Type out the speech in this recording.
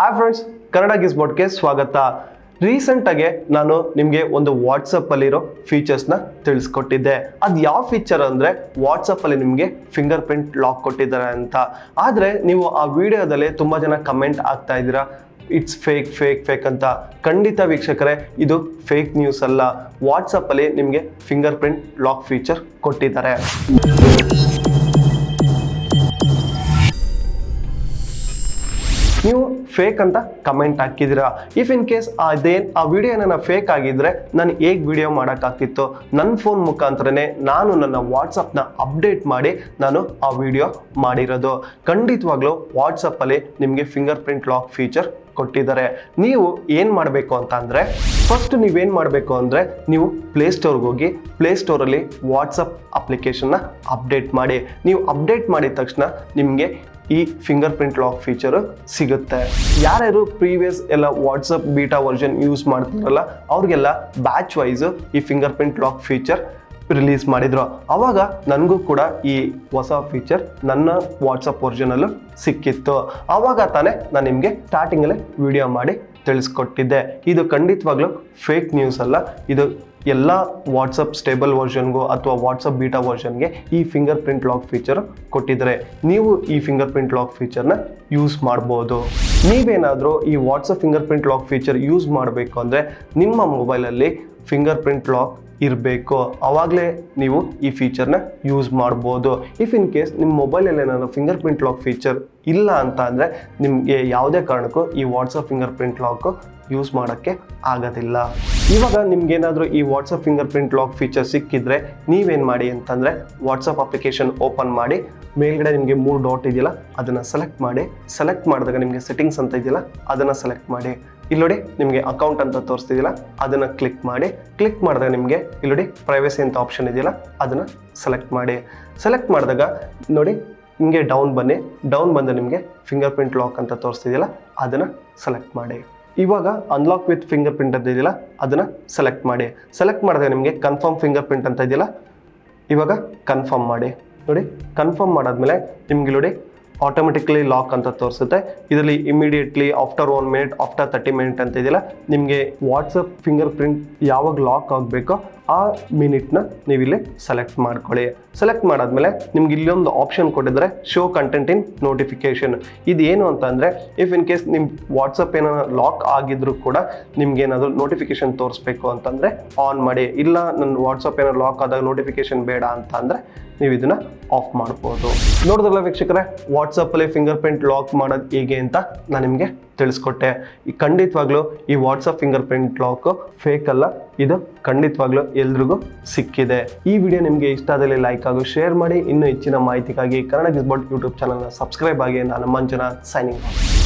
Hi friends, Kannada ಗಿಸ್ಬೋರ್ಡ್ಗೆ ಸ್ವಾಗತ. ರೀಸೆಂಟಾಗಿ ನಾನು ನಿಮಗೆ ಒಂದು ವಾಟ್ಸಪ್ಪಲ್ಲಿರೋ ಫೀಚರ್ಸ್ನ ತಿಳಿಸ್ಕೊಟ್ಟಿದ್ದೆ. ಅದು ಯಾವ ಫೀಚರ್ ಅಂದರೆ ವಾಟ್ಸಪ್ಪಲ್ಲಿ ನಿಮಗೆ ಫಿಂಗರ್ ಪ್ರಿಂಟ್ ಲಾಕ್ ಕೊಟ್ಟಿದ್ದಾರೆ ಅಂತ. ಆದರೆ ನೀವು ಆ ವಿಡಿಯೋದಲ್ಲಿ ತುಂಬ ಜನ ಕಮೆಂಟ್ ಆಗ್ತಾ ಇದ್ದೀರಾ, ಇಟ್ಸ್ ಫೇಕ್ ಫೇಕ್ ಫೇಕ್ ಅಂತ. ಖಂಡಿತ ವೀಕ್ಷಕರೇ, ಇದು ಫೇಕ್ ನ್ಯೂಸ್ ಅಲ್ಲ. ವಾಟ್ಸಪ್ಪಲ್ಲಿ ನಿಮಗೆ ಫಿಂಗರ್ ಪ್ರಿಂಟ್ ಲಾಕ್ ಫೀಚರ್ ಕೊಟ್ಟಿದ್ದಾರೆ. ನೀವು ಫೇಕ್ ಅಂತ ಕಮೆಂಟ್ ಹಾಕಿದ್ದೀರಾ. ಇಫ್ ಇನ್ ಕೇಸ್ ಆ ವಿಡಿಯೋ ನನ್ನ ಫೇಕ್ ಆಗಿದ್ರೆ ನಾನು ಹೇಗೆ ವಿಡಿಯೋ ಮಾಡೋಕ್ಕಾಗ್ತಿತ್ತು? ನನ್ನ ಫೋನ್ ಮುಖಾಂತರನೇ ನಾನು ನನ್ನ ವಾಟ್ಸಪ್ನ ಅಪ್ಡೇಟ್ ಮಾಡಿ ನಾನು ಆ ವಿಡಿಯೋ ಮಾಡಿರೋದು. ಖಂಡಿತವಾಗ್ಲೂ ವಾಟ್ಸಪ್ಪಲ್ಲಿ ನಿಮಗೆ ಫಿಂಗರ್ ಪ್ರಿಂಟ್ ಲಾಕ್ ಫೀಚರ್ ಕೊಟ್ಟಿದ್ದಾರೆ. ನೀವು ಏನು ಮಾಡಬೇಕು ಅಂತ ಅಂದರೆ, ಫಸ್ಟ್ ನೀವೇನು ಮಾಡಬೇಕು ಅಂದರೆ, ನೀವು ಪ್ಲೇಸ್ಟೋರ್ಗೆ ಹೋಗಿ ಪ್ಲೇಸ್ಟೋರಲ್ಲಿ ವಾಟ್ಸಪ್ ಅಪ್ಲಿಕೇಶನ್ನ ಅಪ್ಡೇಟ್ ಮಾಡಿ. ನೀವು ಅಪ್ಡೇಟ್ ಮಾಡಿದ ತಕ್ಷಣ ನಿಮಗೆ ಈ ಫಿಂಗರ್ ಪ್ರಿಂಟ್ ಲಾಕ್ ಫೀಚರ್ ಸಿಗುತ್ತೆ. ಯಾರ್ಯಾರು ಪ್ರೀವಿಯಸ್ ಎಲ್ಲ ವಾಟ್ಸಪ್ ಬೀಟಾ ವರ್ಷನ್ ಯೂಸ್ ಮಾಡ್ತಾರಲ್ಲ ಅವ್ರಿಗೆಲ್ಲ ಬ್ಯಾಚ್ ವೈಸ್ ಈ finger print lock feature release ಮಾಡಿದ್ರು. ಆವಾಗ ನನಗೂ ಕೂಡ ಈ ಹೊಸ ಫೀಚರ್ ನನ್ನ ವಾಟ್ಸಪ್ ವರ್ಷನಲ್ಲೂ ಸಿಕ್ಕಿತ್ತು. ಆವಾಗ ತಾನೇ ನಾನು ನಿಮಗೆ ಸ್ಟಾರ್ಟಿಂಗಲ್ಲೇ ವಿಡಿಯೋ ಮಾಡಿ ತಿಳಿಸ್ಕೊಟ್ಟಿದ್ದೆ. ಇದು ಖಂಡಿತವಾಗ್ಲೂ ಫೇಕ್ ನ್ಯೂಸ್ ಅಲ್ಲ. ಇದು ಎಲ್ಲ ವಾಟ್ಸಪ್ ಸ್ಟೇಬಲ್ ವರ್ಷನ್ಗೂ ಅಥವಾ ವಾಟ್ಸಪ್ ಬೀಟಾ ವರ್ಷನ್ಗೆ ಈ ಫಿಂಗರ್ ಪ್ರಿಂಟ್ ಲಾಕ್ ಫೀಚರ್ ಕೊಟ್ಟಿದ್ದಾರೆ. ನೀವು ಈ ಫಿಂಗರ್ ಪ್ರಿಂಟ್ ಲಾಕ್ ಫೀಚರ್ನ ಯೂಸ್ ಮಾಡ್ಬೋದು. ನೀವೇನಾದರೂ ಈ WhatsApp finger print lock feature use ಮಾಡಬೇಕು ಅಂದರೆ ನಿಮ್ಮ ಮೊಬೈಲಲ್ಲಿ ಫಿಂಗರ್ ಪ್ರಿಂಟ್ ಲಾಕ್ ಇರಬೇಕು. ಆವಾಗಲೇ ನೀವು ಈ ಫೀಚರ್ನ ಯೂಸ್ ಮಾಡ್ಬೋದು. ಇಫ್ ಇನ್ ಕೇಸ್ ನಿಮ್ಮ ಮೊಬೈಲಲ್ಲಿ ಏನಾದರೂ ಫಿಂಗರ್ ಪ್ರಿಂಟ್ ಲಾಕ್ ಫೀಚರ್ ಇಲ್ಲ ಅಂತ ಅಂದರೆ ನಿಮಗೆ ಯಾವುದೇ ಕಾರಣಕ್ಕೂ ಈ WhatsApp finger print lock use ಮಾಡೋಕ್ಕೆ ಆಗೋದಿಲ್ಲ. ಇವಾಗ ನಿಮ್ಗೇನಾದರೂ ಈ WhatsApp finger print lock feature ಸಿಕ್ಕಿದ್ರೆ ನೀವೇನು ಮಾಡಿ ಅಂತಂದರೆ, ವಾಟ್ಸಪ್ ಅಪ್ಲಿಕೇಶನ್ ಓಪನ್ ಮಾಡಿ, ಮೇಲ್ಗಡೆ ನಿಮಗೆ 3 ಡಾಟ್ ಇದೆಯಲ್ಲ ಅದನ್ನು ಸೆಲೆಕ್ಟ್ ಮಾಡಿ. ಸೆಲೆಕ್ಟ್ ಮಾಡಿದಾಗ ನಿಮಗೆ ಸೆಟ್ಟಿಂಗ್ಸ್ ಅಂತ ಇದೆಯಲ್ಲ ಅದನ್ನು ಸೆಲೆಕ್ಟ್ ಮಾಡಿ. ಇಲ್ಲಿ ನೋಡಿ ನಿಮಗೆ ಅಕೌಂಟ್ ಅಂತ ತೋರಿಸ್ತಿದ್ದಿಲ್ಲ ಅದನ್ನು ಕ್ಲಿಕ್ ಮಾಡಿ. ಕ್ಲಿಕ್ ಮಾಡಿದಾಗ ನಿಮಗೆ ಇಲ್ಲಿ ನೋಡಿ ಪ್ರೈವಸಿ ಅಂತ ಆಪ್ಷನ್ ಇದೆಯಲ್ಲ ಅದನ್ನು ಸೆಲೆಕ್ಟ್ ಮಾಡಿ. ಸೆಲೆಕ್ಟ್ ಮಾಡಿದಾಗ ನೋಡಿ ನಿಮಗೆ ಡೌನ್ ಬನ್ನಿ. ಡೌನ್ ಬಂದು ನಿಮಗೆ ಫಿಂಗರ್ ಪ್ರಿಂಟ್ ಲಾಕ್ ಅಂತ ತೋರಿಸ್ತಿದೆಯಲ್ಲ ಅದನ್ನು ಸೆಲೆಕ್ಟ್ ಮಾಡಿ. ಇವಾಗ ಅನ್ಲಾಕ್ ವಿತ್ ಫಿಂಗರ್ ಪ್ರಿಂಟ್ ಅಂತ ಇದೆಯಲ್ಲ ಅದನ್ನು ಸೆಲೆಕ್ಟ್ ಮಾಡಿ. ಸೆಲೆಕ್ಟ್ ಮಾಡಿದಾಗ ನಿಮಗೆ ಕನ್ಫರ್ಮ್ ಫಿಂಗರ್ ಪ್ರಿಂಟ್ ಅಂತ ಇದೆಯಲ್ಲ ಇವಾಗ ಕನ್ಫರ್ಮ್ ಮಾಡಿ. ನೋಡಿ ಕನ್ಫರ್ಮ್ ಮಾಡಾದ್ಮೇಲೆ ನಿಮ್ಗೆ ನೋಡಿ ಆಟೋಮೆಟಿಕ್ಲಿ ಲಾಕ್ ಅಂತ ತೋರಿಸುತ್ತೆ. ಇದರಲ್ಲಿ immediately after 1 minute, after 30 minute ಅಂತ ಇದೆಯಲ್ಲ, ನಿಮಗೆ ವಾಟ್ಸಪ್ ಫಿಂಗರ್ ಪ್ರಿಂಟ್ ಯಾವಾಗ ಲಾಕ್ ಆಗಬೇಕೋ ಆ ಮಿನಿಟ್ನ ನೀವಿಲ್ಲಿ ಸೆಲೆಕ್ಟ್ ಮಾಡ್ಕೊಳ್ಳಿ. ಸೆಲೆಕ್ಟ್ ಮಾಡಾದ್ಮೇಲೆ ನಿಮ್ಗೆ ಇಲ್ಲೊಂದು ಆಪ್ಷನ್ ಕೊಟ್ಟಿದ್ದಾರೆ, ಶೋ ಕಂಟೆಂಟ್ ಇನ್ ನೋಟಿಫಿಕೇಶನ್. ಇದು ಏನು ಅಂತ ಅಂದರೆ, ಇಫ್ ಇನ್ ಕೇಸ್ ನಿಮ್ಮ ವಾಟ್ಸಪ್ ಏನಾದ್ರು ಲಾಕ್ ಆಗಿದ್ರು ಕೂಡ ನಿಮ್ಗೆ ಏನಾದರೂ ನೋಟಿಫಿಕೇಶನ್ ತೋರಿಸ್ಬೇಕು ಅಂತಂದರೆ ಆನ್ ಮಾಡಿ. ಇಲ್ಲ ನನ್ನ ವಾಟ್ಸಪ್ ಏನಾದ್ರು ಲಾಕ್ ಆದಾಗ ನೋಟಿಫಿಕೇಶನ್ ಬೇಡ ಅಂತ ಅಂದರೆ ನೀವು ಇದನ್ನ ಆಫ್ ಮಾಡ್ಬೋದು. ನೋಡಿದ್ರಲ್ಲ ವೀಕ್ಷಕರೇ, ವಾಟ್ಸಪ್ಪಲ್ಲಿ ಫಿಂಗರ್ ಪ್ರಿಂಟ್ ಲಾಕ್ ಮಾಡೋದು ಹೇಗೆ ಅಂತ ನಾನು ನಿಮಗೆ ತಿಳಿಸ್ಕೊಟ್ಟೆ. ಈ ಖಂಡಿತವಾಗ್ಲೂ ಈ WhatsApp finger print lock fake ಅಲ್ಲ, ಇದು ಖಂಡಿತವಾಗ್ಲೂ ಎಲ್ರಿಗೂ ಸಿಕ್ಕಿದೆ. ಈ ವಿಡಿಯೋ ನಿಮಗೆ ಇಷ್ಟ ಆದಲ್ಲಿ ಲೈಕ್ ಹಾಗೂ ಶೇರ್ ಮಾಡಿ. ಇನ್ನೂ ಹೆಚ್ಚಿನ ಮಾಹಿತಿಗಾಗಿ ಕನ್ನಡ ಗಿಸ್ಬೋರ್ಡ್ ಯೂಟ್ಯೂಬ್ ಚಾನಲ್ನ ಸಬ್ಸ್ಕ್ರೈಬ್ ಆಗಿ. ನಾನು ಮಂಜುನಾಥ್, ಸೈನಿಂಗ್ ಆಫ್.